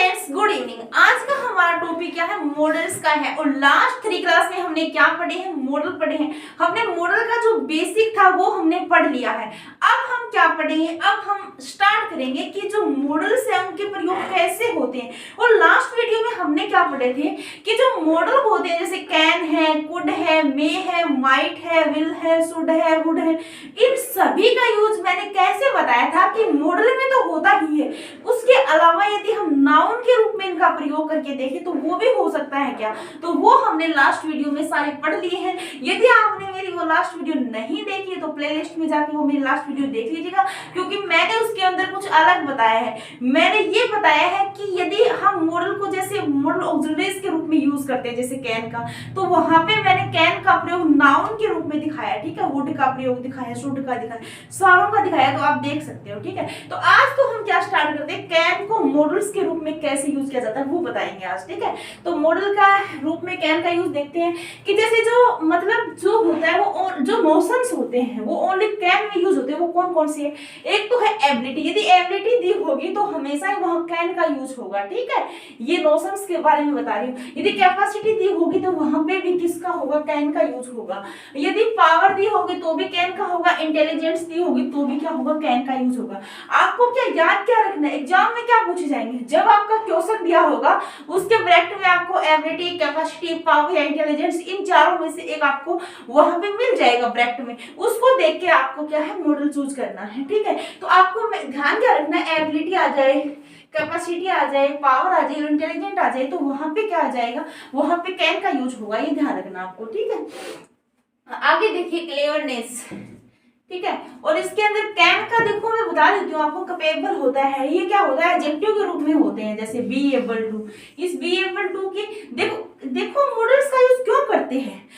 Friends, good evening. आज का हमारा टॉपिक क्या है? मॉडल्स का है। और लास्ट 3 क्लास में हमने क्या पढ़े हैं? मॉडल पढ़े हैं। हमने मॉडल का जो बेसिक था वो हमने पढ़ लिया है। अब हम क्या पढ़ेंगे? अब हम स्टार्ट करेंगे कि जो मॉडल्स है उनके प्रयोग कैसे होते हैं। और लास्ट वीडियो में हमने क्या पढ़े थे कि जो मॉडल होते हैं जैसे कैन है, कुड है, मे है, माइट है, विल है, शुड है, वुड है, इन सभी का यूज मैंने कैसे बताया था कि मॉडल में तो होता ही है, उसके अलावा यदि हम नाउन के रूप में इनका प्रयोग करके देखें तो वो भी हो सकता है क्या? तो वो हमने लास्ट वीडियो में सारे पढ़ लिए हैं। यदि आपने मेरी वो लास्ट वीडियो नहीं देखी है तो प्लेलिस्ट में जाके वो मेरी लास्ट वीडियो देख लीजिएगा, क्योंकि मैंने उसके अंदर कुछ अलग बताया है। मैंने ये बताया है कि यदि हम मॉडल को जैसे मॉडल ऑक्सिलरीज के रूप में यूज करते हैं जैसे कैन का, तो वहां पे मैंने कैन का प्रयोग नाउन के रूप में दिखाया, ठीक है, वुड का प्रयोग दिखाया, शुड का दिखाया, सारों का दिखाया, तो आप देख सकते हो, ठीक है। तो आज तो हम क्या स्टार्ट करते हैं, कैन को मॉडल्स के रूप में कैसे यूज किया जाता है वो बताएंगे आज, ठीक है। तो मॉडल का रूप में कैन का यूज देखते हैं कि जैसे जो मतलब जो होता है वो जो नोशंस होते हैं वो ओनली कैन में यूज होते हैं। वो कौन कौन सी है? एक तो है एबिलिटी, यदि एबिलिटी दी होगी तो हमेशा ही वहां कैन का यूज होगा, ठीक है। ये नोशंस के बारे में बता रही हूँ। यदि कैपेसिटी दी होगी तो वहां पे भी किसका होगा? कैन का यूज होगा। यदि पावर दी होगी तो भी कैन का होगा। इंटेलिजेंस दी होगी तो भी क्या होगा? कैन का यूज होगा। आपको क्या याद क्या रखना है? एग्जाम में क्या पूछे जाएंगे? जब आपका क्वेश्चन दिया होगा उसके ब्रैकेट में आपको एबिलिटी, कैपेसिटी, पावर या इंटेलिजेंस, इन चारों में से एक आपको वहां पे मिल जाएगा ब्रैकेट में। उसको देख के आपको क्या है? मॉडल चूज करना है, ठीक है। तो आपको ध्यान क्या रखना है? एबिलिटी आ जाए, कैपेसिटी आ जाए, पावर आ जाए, इंटेलिजेंट आ जाए, तो वहां पे क्या आ जाएगा? वहां पे कैन का यूज होगा। ये ध्यान रखना आपको, ठीक है। आगे देखिए क्लेवरनेस, ठीक है। और इसके अंदर कैन का देखो मैं बता देती हूँ आपको, कैपेबल होता है। ये क्या होता है? एडजेक्टिव के रूप में होते हैं, जैसे बी एबल टू। इस बी एबल टू की देखो मॉडल्स का यूज क्यों करते हैं?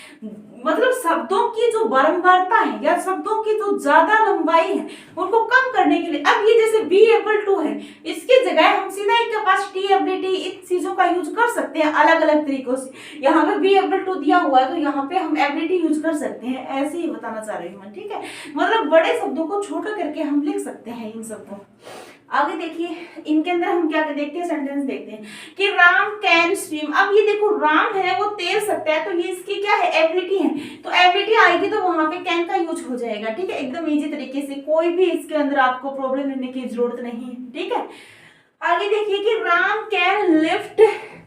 मतलब शब्दों की जो बारंबारता है या शब्दों की जो ज्यादा लंबाई है उनको कम करने के लिए। अब ये जैसे बी एबल टू है, इसकी जगह हम सीधा एक कैपेसिटी, एबिलिटी, इन चीजों का यूज कर सकते हैं अलग अलग तरीकों से। यहाँ पे बी एबल टू दिया हुआ है तो यहाँ पे हम एबिलिटी यूज कर सकते हैं, ऐसे ही बताना चाह रही हूँ मैं, ठीक है। मतलब बड़े शब्दों को छोटा करके हम लिख सकते हैं इन शब्दों। आगे देखिए इनके अंदर हम क्या देखते हैं? सेंटेंस देखते हैं कि राम कैन स्विम। अब ये देखो राम है वो तैर सकता है, तो ये इसकी क्या है? एबिलिटी है। तो एबिलिटी आएगी तो वहां पे कैन का यूज हो जाएगा, ठीक है। एकदम इजी तरीके से, कोई भी इसके अंदर आपको प्रॉब्लम लेने की जरूरत नहीं है, ठीक है। आगे देखिए कि Ram can lift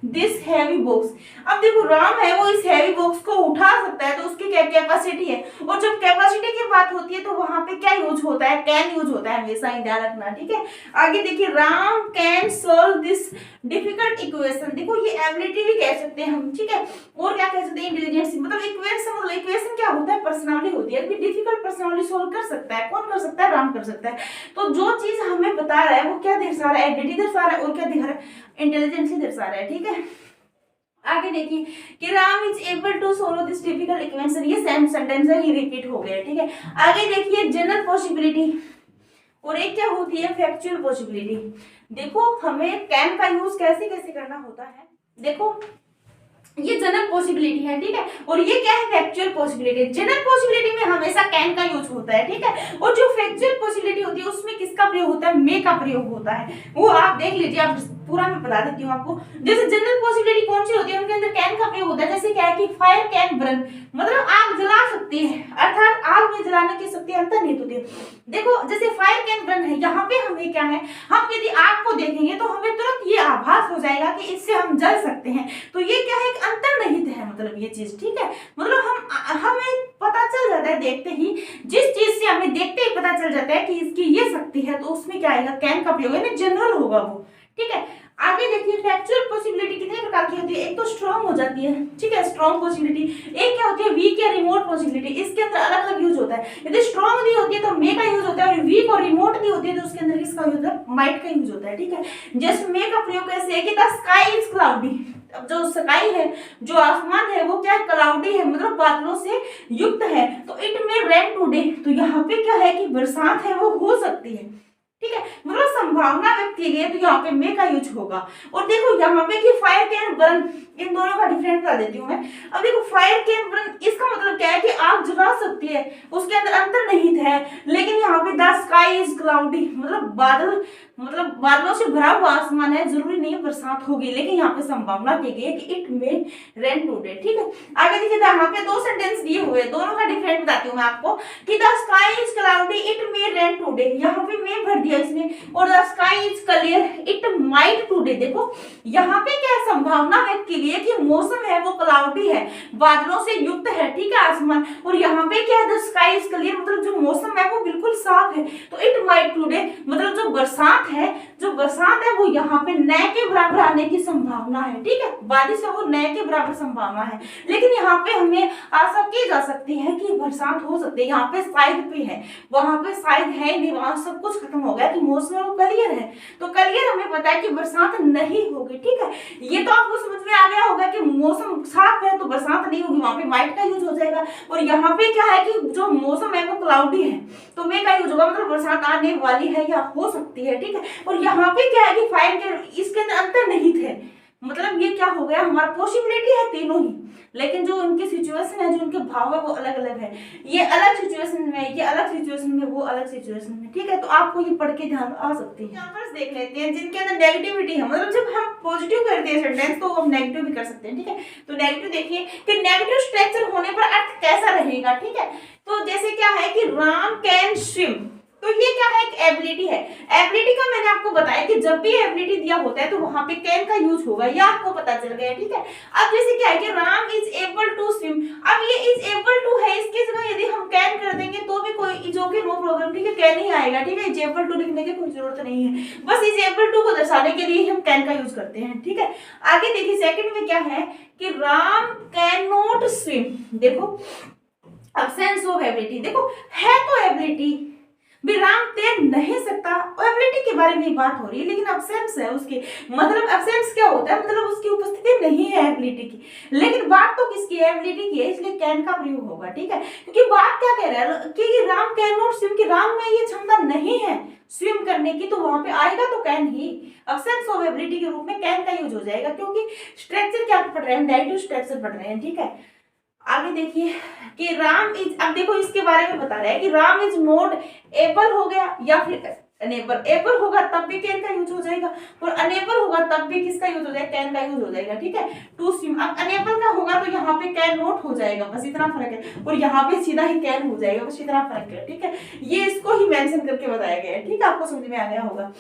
this heavy box. अब देखो राम है वो इस हैवी बॉक्स को उठा सकता है, तो उसकी क्या कैपेसिटी है। और जब कैपेसिटी की बात होती है तो वहां पे क्या यूज होता है? कैन यूज होता है, हमेशा ही ध्यान रखना, ठीक है। आगे देखिए Ram can solve this difficult equation. देखो ये एबिलिटी भी कह सकते हैं हम, ठीक है। और क्या कह सकते हैं? इंटेलिजेंस। मतलब इक्वेशन, मतलब इक्वेशन क्या होता है? पर्सनालिटी होती है। डिफिकल्ट पर्सनालिटी सॉल्व कर सकता है, कौन कर सकता है? राम कर सकता है। तो जो चीज हमें बता रहा है वो क्या दर्शा रहा है? एबिलिटी दर्शा रहा है। और क्या दिखा रहा है? इंटेलिजेंस ही दर्शा रहा है, ठीक है। आगे देखिए कि Ram is able to solve this difficult equation. ये सेम सेंटेंस है, ये रिपीट हो गया, ठीक है। आगे देखिए जनरल पॉसिबिलिटी, और एक क्या होती है? Factual possibility. देखो हमें कैन का यूज कैसे कैसे करना होता है। देखो ये जनरल पॉसिबिलिटी है, ठीक है। और ये क्या है? Factual possibility. जनरल पॉसिबिलिटी में हमेशा कैन का यूज होता है, ठीक है। और जो फैक्चुअल पॉसिबिलिटी होती है उसमें किसका प्रयोग होता है? मे का प्रयोग होता है। वो आप देख लीजिए, आप पूरा मैं बता देती हूँ आपको। जैसे जनरल पॉसिबिलिटी कौन सी होती है? उनके अंदर कैन का प्रयोग होता है। जैसे क्या है कि फायर कैन बर्न, मतलब आग जला सकती है, अर्थात आग में जलाने की शक्ति अंतर्निहित होती है। देखो जैसे फायर कैन बर्न है, यहाँ पे हमें क्या है? हम यदि आग को देखेंगे तो हमें तुरंत ये आभास हो जाएगा कि इससे हम जल सकते हैं। तो ये क्या है? अंतर्निहित है, मतलब ये चीज, ठीक है। मतलब हमें पता चल जाता है देखते ही, जिस चीज से हमें देखते ही पता चल जाता है कि इसकी ये शक्ति है, तो उसमें क्या आएगा? कैन का प्रयोग है, जनरल होगा वो, ठीक है। आगे देखिए फैक्चुअल पॉसिबिलिटी कितने प्रकार की होती है? एक तो स्ट्रांग हो जाती है, ठीक है, स्ट्रांग पॉसिबिलिटी। एक क्या होती है? वीक या रिमोट पॉसिबिलिटी। इसके अंदर अलग अलग यूज होता है। यदि स्ट्रांग दी होती है तो मे का यूज होता है, और वीक और रिमोट दी होती है तो उसके अंदर किसका यूज होता है? माइट का यूज होता है, ठीक है। जैसे मे का प्रयोग कैसे है कि द स्काई इज क्लाउडी। अब जो स्काई है, जो आसमान है, वो क्या क्लाउडी है, मतलब बादलों से युक्त है। तो इट में रेन टुडे, तो यहाँ पे क्या है कि बरसात है वो हो सकती है, ठीक है। मतलब संभावना व्यक्त की गई है, तो यहाँ पे मे का यूज होगा। और देखो यहाँ पे कि फायर कैन बर्न, इन दोनों का डिफरेंस बता देती हूँ मैं। अब देखो फायर कैन बर्न, इसका मतलब क्या है कि आग जला सकती है, उसके अंदर अंतर्निहित है। लेकिन यहाँ पे द स्काई इज क्लाउडी, मतलब बादल मतलब बादलों से भरा हुआ आसमान है, जरूरी नहीं है बरसात होगी, लेकिन यहाँ पे संभावना की गई है कि इट मे रेन टुडे। ठीक है, आगे देखिए यहाँ पे दो सेंटेंस दिए हुए हैं, दोनों का डिफरेंट बताती हूँ मैं आपको कि the sky is cloudy it may rain today, यहाँ पे मे भर दिया इसने, और the sky is clear it might today. देखो यहाँ पे क्या संभावना व्यक्त की गई है कि मौसम है वो क्लाउडी है, बादलों से युक्त है, ठीक है आसमान, और यहाँ पे क्या है द स्काई इज क्लियर, मतलब जो मौसम है वो बिल्कुल साफ है। तो इट माइट टुडे मतलब जो बरसात है वो यहाँ पे न के बराबर आने की संभावना है। ठीक है, बारिश है वो न के बराबर संभावना है, लेकिन यहाँ पे हमें आशा की जा सकती है कि बरसात हो सकती है। यहाँ पे शायद पे है, वहां पे शायद है नहीं, वहां सब कुछ खत्म हो गया कि मौसम वो क्लियर है, तो क्लियर हमें पता है कि बरसात नहीं होगी। ठीक है, ये तो आपको समझ में आ गया होगा कि मौसम साफ है तो बरसात नहीं होगी, वहां पे माइट का यूज हो जाएगा। और यहाँ पे क्या है कि जो मौसम है वो क्लाउडी है तो मे का यूज होगा, मतलब बरसात आने वाली है या हो सकती है। ठीक है, और यहाँ पे क्या है कि फाइल के इसके अंदर अंतर नहीं थे, मतलब ये क्या हो गया, हमारा पॉसिबिलिटी है तीनों ही, लेकिन जो उनकी सिचुएशन है, जो उनके भाव है वो अलग अलग है, ये अलग सिचुएशन में, ये अलग सिचुएशन में, वो अलग सिचुएशन में। ठीक है, तो आपको ये पढ़ के ध्यान आ सकती है। यहाँ पर देख लेते हैं जिनके अंदर नेगेटिविटी है, मतलब जब हम पॉजिटिव करते हैं सेंटेंस तो हम नेगेटिव भी कर सकते हैं। ठीक है, तो नेगेटिव देखिए कि नेगेटिव स्ट्रक्चर होने पर अर्थ कैसा रहेगा। ठीक है, तो जैसे क्या है कि राम कैन स्विम, तो ये क्या है, एक एबिलिटी है। एबिलिटी का मैंने आपको बताया कि जब भी एबिलिटी दिया होता है तो वहां पे कैन का यूज होगा, ये आपको पता चल गया। ठीक है, अब जैसे क्या है कि Ram is able to swim, अब ये इज एबल टू है, इसकी जगह यदि हम कैन कर देंगे तो भी कोई जो कि नो प्रॉब्लम। ठीक है, कैन ही आएगा। ठीक है, इज एबल टू लिखने की कोई जरूरत नहीं है, बस इज एबल टू को दर्शाने के लिए हम कैन का यूज करते हैं। ठीक है, आगे देखिए सेकंड में क्या है कि राम कैन नॉट स्विम, देखो अब्सेंस ऑफ एबिलिटी, देखो है तो एबिलिटी भी राम तैर नहीं सकता, एबिलिटी के बारे में बात हो रही है, लेकिन अब्सेंस है उसकी, मतलब अब्सेंस क्या होता है, मतलब उसकी उपस्थिति नहीं है एबिलिटी की, लेकिन बात तो किसकी है, एबिलिटी की है, इसलिए कैन का प्रयोग होगा। ठीक है, क्योंकि बात क्या कह रहा है कि राम कैन नॉट स्विम, कि राम में ये क्षमता नहीं है स्विम करने की, तो वहां पे आएगा तो can he, absence of ability के रूप में कैन का यूज हो जाएगा, क्योंकि स्ट्रक्चर क्या पढ़ रहे हैं, नेगेटिव स्ट्रक्चर पढ़ रहे हैं। ठीक है, आगे देखिए कि राम इज, अब देखो इसके बारे में बता रहा है कि राम इज नॉट एबल हो गया या फिर अनेबल, एबल होगा तब भी कैन का यूज हो जाएगा, और अनेबल होगा तब भी किसका यूज हो जाएगा, कैन का यूज हो जाएगा। ठीक है, टू स्विम, अब अनेबल का होगा तो यहाँ पे कैन नॉट हो जाएगा, बस इतना फर्क है, और यहाँ पे सीधा ही कैन हो जाएगा, बस इतना फर्क है। ठीक है, ये इसको ही मेंशन करके बताया गया है। ठीक है, आपको समझ में आ गया होगा।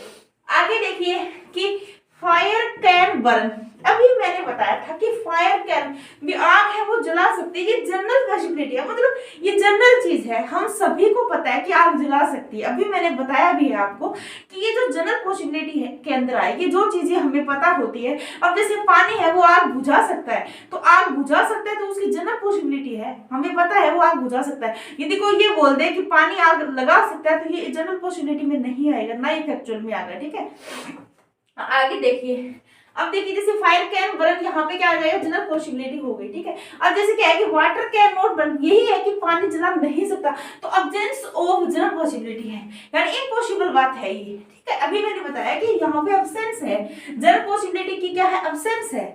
आगे देखिए कि फायर कैन बर्न, अभी मैंने बताया था कि फायर कैन भी, आग है वो जला सकती है, ये जनरल पॉसिबिलिटी है, मतलब ये जनरल चीज है, हम सभी को पता है कि आग जला सकती है। अभी मैंने बताया भी है आपको कि ये जो जनरल पॉसिबिलिटी है के अंदर आएगी, जो चीजें हमें पता होती है। अब जैसे पानी है वो आग बुझा सकता है, तो आग बुझा सकता है तो उसकी जनरल पॉसिबिलिटी है, हमें पता है वो आग बुझा सकता है। यदि कोई ये बोल दे कि पानी आग लगा सकता है तो ये जनरल पॉसिबिलिटी में नहीं आएगा, ना ही फैक्चुअल में आएगा। ठीक है, आगे देखिए, अब देखिए जैसे फायर कैन बर्न, यहाँ पे क्या आ जाएगा, जनरल पॉसिबिलिटी हो गई। ठीक है, अब जैसे क्या है कि वाटर कैन नॉट बर्न, यही है कि पानी जला नहीं सकता, तो अब्सेंस ऑफ जनरल पॉसिबिलिटी है, यानी इम्पॉसिबल बात है ये। ठीक है, अभी मैंने बताया कि यहाँ पे अब्सेंस है, जनरल पॉसिबिलिटी की क्या है, अब्सेंस है।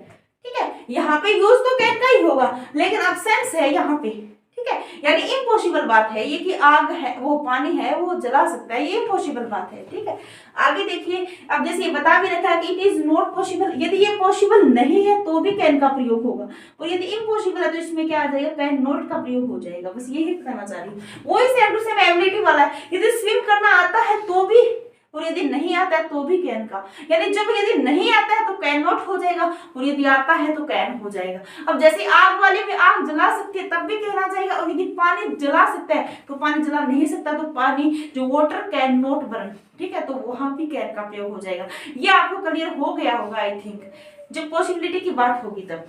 ठीक है, यहाँ पे यूज तो कैन का ही होगा, लेकिन अब्सेंस है यहाँ पे। ठीक है, यानी इम्पॉसिबल बात है ये कि आग है वो पानी है वो जला सकता है, ये इम्पॉसिबल बात है। ठीक है, आगे देखिए, अब जैसे ये बता भी रखा है कि इट इज नॉट पॉसिबल, यदि ये पॉसिबल नहीं है तो भी कैन का प्रयोग होगा, और यदि इम्पॉसिबल है तो इसमें क्या आ जाएगा, कैन नॉट का प्रयोग हो जाएगा। बस यही बताना चाह रही हूँ, वही सेम टू सेम एबिलिटी वाला है, यदि स्विम करना आता है तो भी, और यदि नहीं आता है तो भी कैन का, यानी जब यदि नहीं आता है तो कैन नॉट हो जाएगा, और यदि आता है तो कैन हो जाएगा। अब जैसे आग वाले में आग जला सकती है तब भी कहना जाएगा, और यदि पानी जला सकता है तो पानी जला नहीं सकता तो पानी जो वाटर कैन नॉट बर्न। ठीक है, तो वहां भी कैन का प्रयोग हो जाएगा। ये आपको क्लियर हो गया होगा आई थिंक, जब पॉसिबिलिटी की बात होगी तब।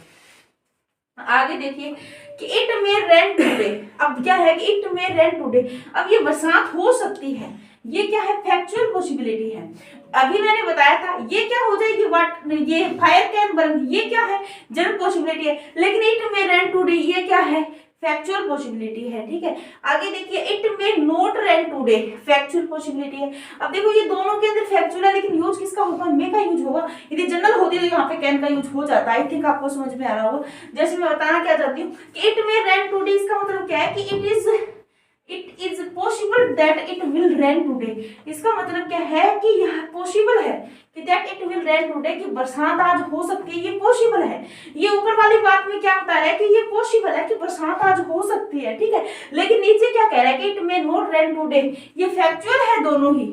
आगे देखिए कि इट मे रेन टुडे, अब क्या है कि इट मे रेन टुडे, अब ये बरसात हो सकती है, ये क्या है, फैक्चुअल पॉसिबिलिटी है। अभी मैंने बताया था ये क्या हो जाएगी, व्हाट, ये फायर कैन बर्न, ये क्या है, जनरल पॉसिबिलिटी है, लेकिन इट मे रेन टुडे ये क्या है, फैक्चुअल पॉसिबिलिटी है। ठीक है, आगे देखिए it may not rain today, factual possibility है। अब देखो ये दोनों के अंदर फैक्चुअल है, लेकिन यूज किसका होगा, मे का यूज होगा। यदि जनरल होती तो यहाँ पे कैन का यूज हो जाता। आई थिंक आपको समझ में आ रहा होगा। जैसे मैं बताना क्या चाहती हूँ कि इट मे रेन टुडे, इसका मतलब क्या है कि it is it is possible that it will rain today. इसका मतलब क्या है कि यह पॉसिबल है कि that it will rain today, कि बरसात आज हो सकती है, ये पॉसिबल है। ये ऊपर वाली बात में क्या बता रहा है कि ये पॉसिबल है कि बरसात आज हो सकती है, ठीक है। लेकिन नीचे क्या कह रहा है कि it may not rain today, ये फैक्चुअल है दोनों ही,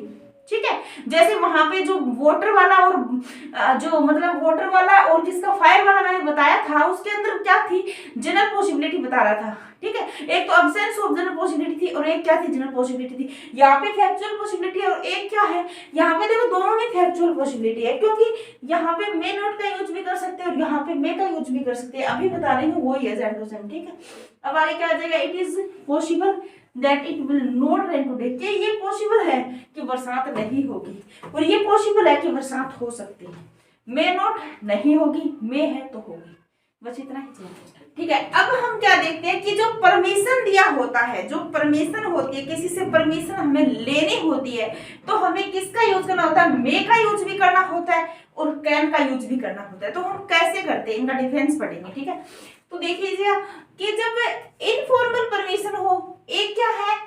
ठीक है। जैसे वहां पे जो वाटर वाला और जो मतलब वाटर वाला और जिसका फायर वाला मैंने बताया था, उसके अंदर क्या थी, जनरल पॉसिबिलिटी बता रहा था, ठीक है। एक तो अब्सेंस ऑफ जनरल पॉसिबिलिटी थी और एक क्या थी, जनरल पॉसिबिलिटी थी। यहाँ पे फैक्चुअल पॉसिबिलिटी और एक क्या है, यहाँ पे देखो दोनों में फैक्चुअल पॉसिबिलिटी है, क्योंकि यहाँ पे मे नॉट का यूज भी कर सकते हैं और यहाँ पे मे का यूज भी कर सकते हैं। अभी बता रही हूँ वही है सेम टू सेम, ठीक है। अब आगे क्या आ जाएगा, it is possible that it will not rain today, कि ये पॉसिबल है कि बरसात नहीं होगी, और ये पॉसिबल है कि बरसात हो सकती है। मे नॉट नहीं होगी, मे है तो होगी, बस इतना ही चाहिए, ठीक है। अब हम क्या देखते हैं कि जो परमिशन दिया होता है, जो परमिशन होती है, किसी से परमिशन हमें लेनी होती है, तो हमें किसका यूज करना होता है, मे का यूज भी करना होता है और कैन का यूज भी करना होता है। तो हम कैसे करते हैं, इनका डिफरेंस पढ़ेंगे, ठीक है। तो देख लीजिए कि जब इनफॉर्मल परमिशन हो, एक क्या है,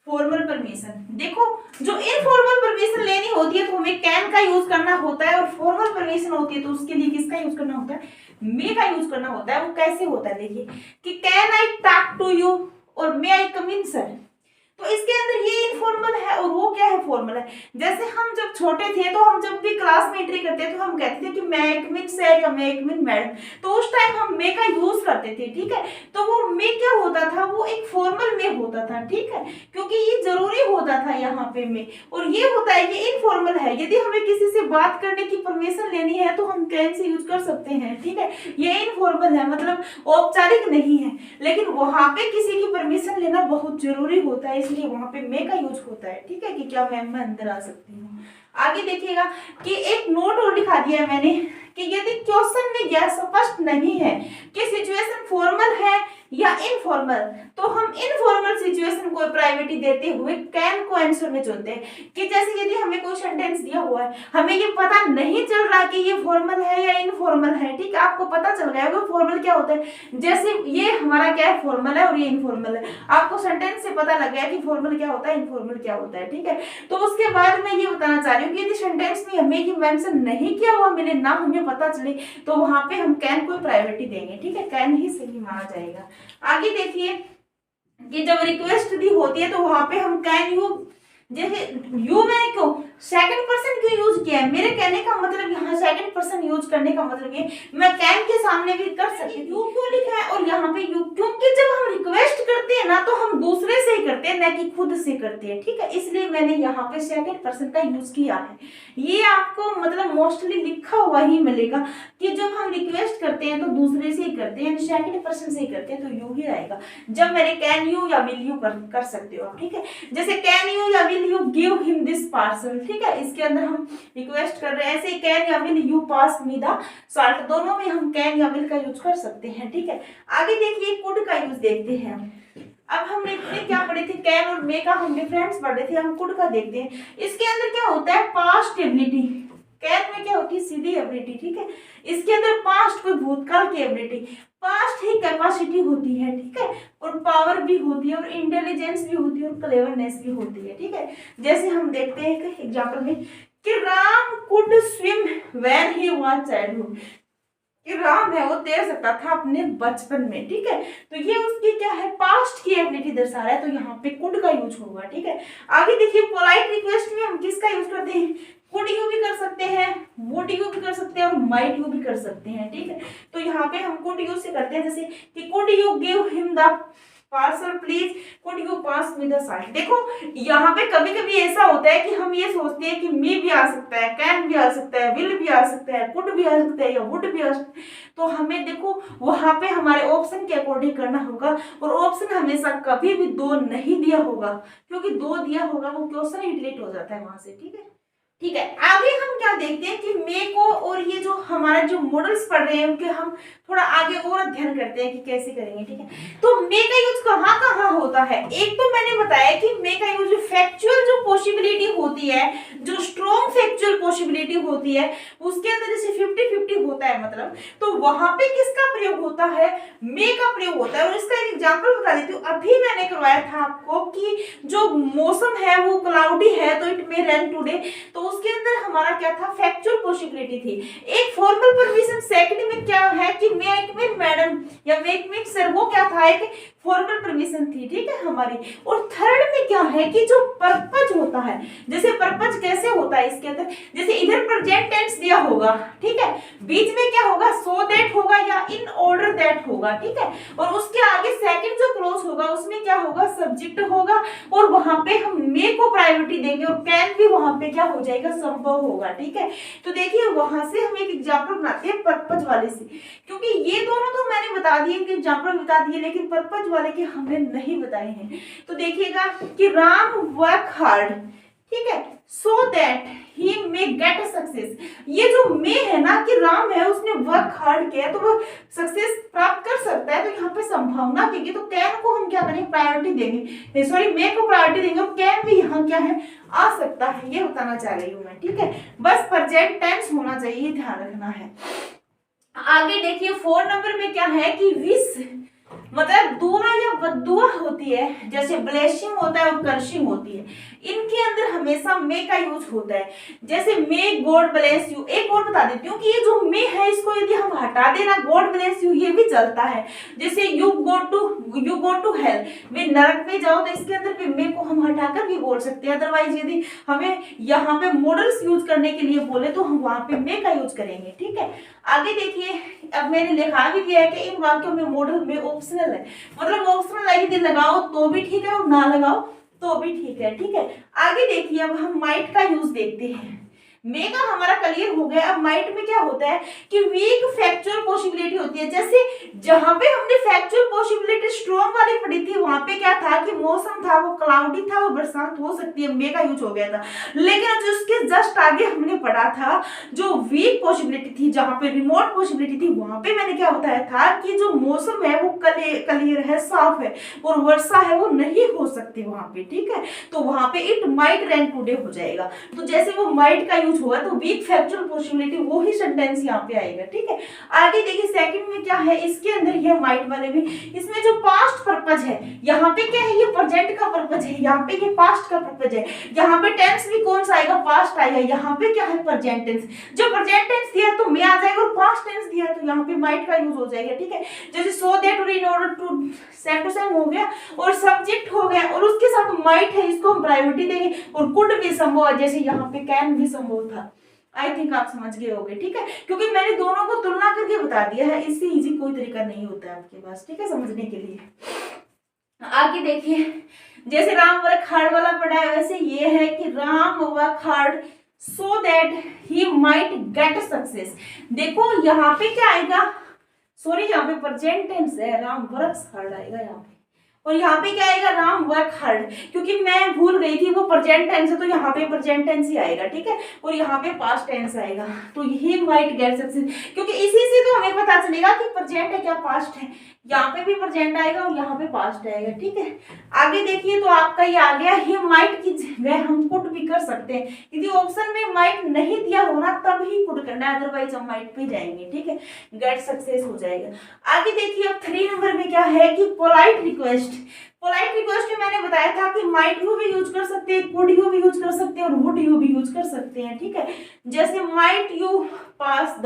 फॉर्मल परमिशन। देखो जो इनफॉर्मल परमिशन लेनी होती है तो हमें कैन का यूज करना होता है, और फॉर्मल परमिशन होती है तो उसके लिए किसका यूज करना होता है, मे का यूज करना होता है। वो कैसे होता है, देखिए कि can I talk to you और मे आई कम इन सर। तो इसके अंदर ये इनफॉर्मल है और वो क्या है, फॉर्मल है। जैसे हम जब छोटे थे तो हम जब भी क्लास में एंट्री करते तो हम कहते थे कि मैं एक मिनट सर या मैं एक मिनट मैडम, तो उस टाइम हम मे का यूज करते थे, ठीक है। तो वो मे क्या होता था, वो एक फॉर्मल मे होता था, ठीक है, क्योंकि ये जरूरी होता था यहाँ पे मे। और ये होता है, ये इनफॉर्मल है। यदि हमें किसी से बात करने की परमिशन लेनी है तो हम कैन से यूज कर सकते हैं, ठीक है। ये इनफॉर्मल है, मतलब औपचारिक नहीं है, लेकिन वहां पे किसी की परमिशन लेना बहुत जरूरी होता है, इसलिए वहां पे मे का यूज होता है, ठीक है, कि क्या मैम मैं अंदर आ सकती हूँ। आगे देखिएगा कि एक नोट और लिखा दिया है मैंने कि यदि क्वेश्चन में यह स्पष्ट नहीं है कि सिचुएशन फॉर्मल है या इनफॉर्मल, तो हम इनफॉर्मल सिचुएशन को प्रायोरिटी देते हुए कैन को आंसर में चुनते हैं। कि जैसे यदि हमें कोई सेंटेंस दिया हुआ है, हमें ये पता नहीं चल रहा कि ये फॉर्मल है या इनफॉर्मल है, ठीक है, आपको पता चल गया होगा फॉर्मल क्या होता है। जैसे ये हमारा क्या है, फॉर्मल है और ये इनफॉर्मल है, आपको सेंटेंस से पता लग गया कि फॉर्मल क्या होता है, इनफॉर्मल क्या होता है, ठीक है। तो उसके बाद मैं ये बताना चाह रही हूँ कि यदि सेंटेंस में हमें ये मेंशन नहीं किया हुआ मिले, ना हमें पता चले, तो वहां पे हम कैन को प्रायोरिटी देंगे, ठीक है, कैन ही सही माना जाएगा। आगे देखिए कि जब रिक्वेस्ट दी होती है तो वहां पे हम कैन यू, जैसे यू मैंने क्यों सेकंड पर्सन क्यों यूज किया है, मेरे कहने का मतलब यहाँ सेकंड पर्सन यूज करने का मतलब ये मैं कैन के सामने भी कर सकती हूँ। यू क्यों लिखा है और यहाँ पे यू, क्योंकि जब हम रिक्वेस्ट करते हैं ना तो हम दूसरे से ही करते हैं, न कि खुद से करते हैं, ठीक है, इसलिए मैंने यहाँ पे सेकंड पर्सन का यूज किया है। ये आपको मतलब मोस्टली लिखा हुआ ही मिलेगा कि जब हम रिक्वेस्ट करते हैं तो दूसरे से ही करते हैं, सेकंड पर्सन से ही करते हैं, तो यू ही आएगा। जब मैंने कैन यू या विल यू कर सकते हो आप, ठीक है। जैसे कैन यू या will you give him this parcel, ठीक है, इसके अंदर हम रिक्वेस्ट कर रहे हैं, ऐसे कैन या will you pass me the salt, दोनों में हम कैन या विल का यूज कर सकते हैं, ठीक है। आगे देखिए कुड का यूज देखते हैं। अब हमने क्या पढ़े थे, कैन और मे का हम डिफरेंस पढ़े थे, हम कुड का देखते हैं। इसके अंदर क्या होता है, पास्ट एबिलिटी। कैन में क्या होती है, सीधी एबिलिटी, ठीक है। इसके अंदर पास्ट कोई भूतकाल की एबिलिटी, पास्ट ही कैपेसिटी होती है, ठीक है, और पावर भी होती है और इंटेलिजेंस भी होती है और क्लेवरनेस भी होती है, ठीक है। जैसे हम देखते हैं एक एग्जांपल में कि Ram could swim when he was childhood, कि राम है वो तैर सकता था अपने बचपन में, ठीक है। तो ये उसकी क्या है, पास्ट की एबिलिटी दर्शा रहा है, तो यहाँ पे कुड का यूज होगा, ठीक है। आगे देखिए पोलाइट रिक्वेस्ट में हम किसका यूज करते हैं, कुड यू भी कर सकते हैं, वुड यू भी कर सकते हैं और माइट यू भी कर सकते हैं, ठीक है। तो यहाँ पे हम कुड यूज से करते हैं, जैसे कि could you give him the parcel please, could you pass me the side. देखो यहाँ पे कभी कभी ऐसा होता है कि हम ये सोचते हैं कि मी भी आ सकता है, कैन भी आ सकता है, विल भी आ सकता है, कुड भी आ सकता है या वुड भी आ सकता है, तो हमें देखो वहां पे हमारे ऑप्शन के अकॉर्डिंग करना होगा। और ऑप्शन हमेशा कभी भी दो नहीं दिया होगा, क्योंकि दो दिया होगा वो क्वेश्चन ही डिलीट हो जाता है वहां से, ठीक है। ठीक है, आगे हम क्या देखते हैं कि मे को और ये जो हमारा जो मॉडल्स पढ़ रहे हैं उनके हम थोड़ा आगे और अध्ययन करते हैं कि कैसे करेंगे, ठीक है। तो मे का यूज कहाँ कहाँ होता है, एक तो मैंने बताया कि मे का यूज फैक्चुअल जो पॉसिबिलिटी होती है, जो स्ट्रॉन्ग फैक्चुअल पॉसिबिलिटी होती है, उसके अंदर जैसे 50-50 होता है मतलब, तो वहां पे किसका प्रयोग होता है, मे का प्रयोग होता है। और इसका एक एग्जांपल बता देती हूँ, अभी मैंने करवाया था आपको कि जो मौसम है वो क्लाउडी है तो इट मे रेन टुडे, तो उसके अंदर हमारा क्या था, फैक्चुअल पॉसिबिलिटी थी। एक फॉर्मल परमिशन सेकंड में क्या है कि मेक मी मैडम या मेक मी सर, वो क्या था, एक फॉर्मल परमिशन थी, ठीक है हमारी। और थर्ड में क्या है कि जो पर्पज होता है, जैसे पर्पज कैसे होता है इसके अंदर, जैसे इधर प्रेजेंट टेंस दिया होगा, ठीक है, बीच में क्या होगा, सो दैट होगा या इन ऑर्डर दैट होगा, ठीक है, और उसके आगे सेकंड जो क्लोज होगा उसमें क्या होगा, सब्जेक्ट होगा, और वहां पे हम मे को प्रायोरिटी देंगे, और कैन भी वहां पे क्या हो जाएगा, संभव होगा, ठीक है। तो देखिए वहां से हम एक एग्जांपल बनाते हैं पर्पज वाले से, क्योंकि ये दोनों तो मैंने बता दिए कि एग्जांपल बता दिए, लेकिन पर्पज वाले के हमने नहीं बताए हैं। तो देखिएगा कि राम वर्क हार्ड, ठीक है, so that he may get success. ये जो मे है ना कि राम है उसने वर्क हार्ड किया तो वो सक्सेस प्राप्त कर सकता है, तो यहाँ पे संभावना की, तो कैन को हम क्या करेंगे, प्रायोरिटी देंगे, सॉरी मे को प्रायोरिटी देंगे, और कैन भी यहाँ क्या है, आ सकता है, ये बताना चाह रही हूँ मैं, ठीक है। बस प्रेजेंट टेंस होना चाहिए, ध्यान रखना है। आगे देखिए 4 नंबर में क्या है कि विश मतलब दुआ या बद्दुआ होती है, जैसे ब्लेसिंग होता है और कर्सिंग होती है, इनके अंदर हमेशा मे का यूज होता है। जैसे मे गॉड ब्लेस यू, एक और बता देती हूँ कि ये जो मे है इसको यदि हम हटा देना, गॉड ब्लेस यू ये भी चलता है। जैसे यू गो टू हेल, वे नरक में जाओ, तो इसके अंदर भी मे को हम हटाकर भी बोल सकते हैं। अदरवाइज यदि हमें यहाँ पे मॉडल्स यूज करने के लिए बोले तो हम वहां पे मे का यूज करेंगे, ठीक है। आगे देखिए, अब मैंने लिखा भी दिया है कि इन वाक्यों में मॉडल में ऑप्शनल है, मतलब ऑप्शनल यदि लगाओ तो भी ठीक है और ना लगाओ तो भी ठीक है, ठीक है। आगे देखिए अब हम माइट का यूज देखते हैं। मे का हमारा क्लियर हो गया। अब माइट में क्या होता है कि वीक फैक्चुअल पॉसिबिलिटी होती है। जैसे जहां पे हमने फैक्चुअल पॉसिबिलिटी स्ट्रॉन्ग वाली पढ़ी थी वहां पे क्या था कि मौसम था वो क्लाउडी था, वो बरसात हो सकती है, मे का यूज हो गया था। लेकिन जो उसके जस्ट आगे हमने पढ़ा था जो वीक पॉसिबिलिटी थी, जहां पे रिमोट पॉसिबिलिटी थी, वहां पे मैंने क्या बताया था कि जो मौसम है वो क्लियर है, साफ है, और वर्षा है वो नहीं हो सकती वहां पे, ठीक है। तो वहां पे इट माइट रेन टुडे हो जाएगा। तो जैसे वो माइट का यूज हुआ तो वीक फैक्चुअल पॉसिबिलिटी वो ही सेंटेंस यहाँ पे आएगा, ठीक है। आगे देखिए सेकंड में क्या है, इसके अंदर ये माइट वाले में इसमें जो पास्ट पर्पज है, यहाँ पे क्या है, ये प्रेजेंट का पर्पज है, यहाँ पे ये पास्ट का पर्पज है। यहाँ पे टेंस भी कौन सा आएगा, पास्ट आएगा। यहाँ पे क्या है, प्रेजेंट टेंस। जो प्रेजेंट टेंस दिया तो मे आ जाएगा, और पास्ट टेंस दिया तो यहाँ पे माइट का यूज हो जाएगा, ठीक है। जैसे सो दैट और in order to, same to same हो गया, और सब्जेक्ट हो गया, और उसके साथ माइट है, इसको हम प्रायोरिटी देंगे, और कुड भी संभव है, जैसे यहाँ पे कैन भी संभव था। आई थिंक आप समझ गए होंगे, ठीक है, क्योंकि मैंने दोनों को तुलना करके बता दिया है, इससे इजी कोई तरीका नहीं होता है आपके पास, ठीक है, समझने के लिए। आगे देखिए, जैसे राम वर्क हार्ड वाला पढ़ा है, वैसे ये है कि Ram work hard so that he might get success. देखो यहाँ पे क्या आएगा, सॉरी यहाँ पे प्रेजेंट टेंस है, राम वर्क्स हार्ड आएगा यहाँ पे, और यहाँ पे क्या आएगा, राम वर्क हार्ड, क्योंकि मैं भूल गई थी वो प्रेजेंट टेंस है तो यहाँ पे प्रेजेंट टेंस ही आएगा, ठीक है, और यहाँ पे पास्ट टेंस आएगा। तो ही माइट गेट सक्सेस, क्योंकि इसी से तो हमें पता चलेगा कि प्रेजेंट है क्या पास्ट है। यहाँ पे भी प्रेजेंट आएगा और यहाँ पे पास्ट आएगा, ठीक है। आगे देखिए तो आपका ये आ गया, ही माइट की जगह हम कुड भी कर सकते हैं। यदि ऑप्शन में माइट नहीं दिया होना तब ही कुड करना है, अदरवाइज हम माइट पे जाएंगे, ठीक है, गेट सक्सेस हो जाएगा। आगे देखिए अब 3 नंबर में क्या है कि पोलाइट रिक्वेस्ट। पोलाइट रिक्वेस्ट में मैंने बताया था कि माइट यू भी यूज कर सकते हैं, कुड यू भी यूज कर सकते हैं, और वुड यू भी यूज कर सकते हैं, ठीक है। जैसे माइट यू पास द,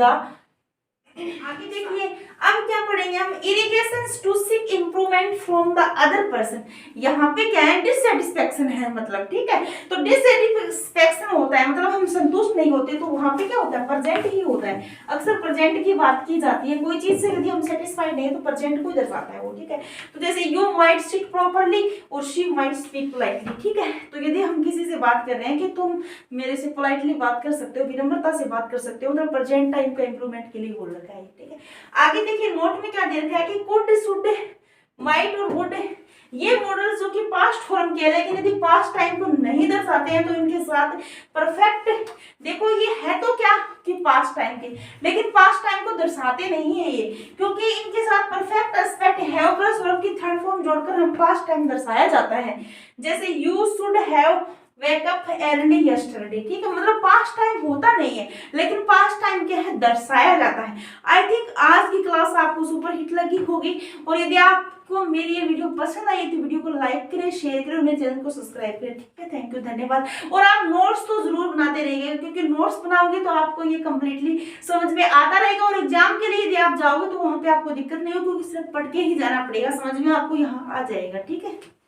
आगे देखिए अब क्या पढ़ेंगे हम, irrigations to seek improvement from the other person. यहाँ पे क्या है, डिससेटिस्फैक्शन है मतलब, ठीक है। तो डिससेटिस्फैक्शन होता है मतलब हम संतुष्ट नहीं होते, तो वहां पे क्या होता है, प्रेजेंट ही होता है। अक्सर प्रेजेंट की बात की जाती है, कोई चीज से यदि हम सेटिस्फाइड नहीं है तो प्रेजेंट को दर्शाता है वो, ठीक है। तो जैसे यू माइट सिट प्रॉपरली और शी माइट स्पीक पोलाइटली, ठीक है। तो यदि हम किसी से बात कर रहे हैं कि तुम मेरे से पोलाइटली बात कर सकते हो, विनम्रता से बात कर सकते हो, तो प्रेजेंट टाइम का इंप्रूवमेंट के लिए बोल रखा है, ठीक है। आगे देखिए नोट में क्या दे रखा है कि कुड, शुड, माइट और वुड, ये मॉडल्स जो कि पास्ट फॉर्म के, लेकिन यदि पास्ट टाइम को नहीं दर्शाते हैं तो इनके साथ परफेक्ट, देखो ये है तो क्या कि पास्ट टाइम के, लेकिन पास्ट टाइम को दर्शाते नहीं है ये, क्योंकि इनके साथ perfect aspect have plus verb की थर्ड फॉर्म जोड़कर हम पास्ट टाइम दर्शाया जाता है। जैसे you should have wake up early yesterday, ठीक है, मतलब पास्ट टाइम होता नहीं है, लेकिन पास्ट टाइम क्या है, दर्शाया जाता है। आई थिंक आज की क्लास आपको सुपर हिट लगी होगी, और यदि आपको मेरी ये वीडियो पसंद आई तो वीडियो को लाइक करें, शेयर करें, मेरे चैनल को सब्सक्राइब करें, ठीक है। थैंक यू, धन्यवाद। और आप नोट्स तो जरूर बनाते रहिएगा, क्योंकि नोट्स बनाओगे तो आपको ये कंप्लीटली समझ में आता रहेगा, और एग्जाम के लिए यदि आप जाओगे तो वहां पे आपको दिक्कत नहीं होगी, क्योंकि सिर्फ पढ़ के ही जाना पड़ेगा, समझ में आपको यहाँ आ जाएगा, ठीक है।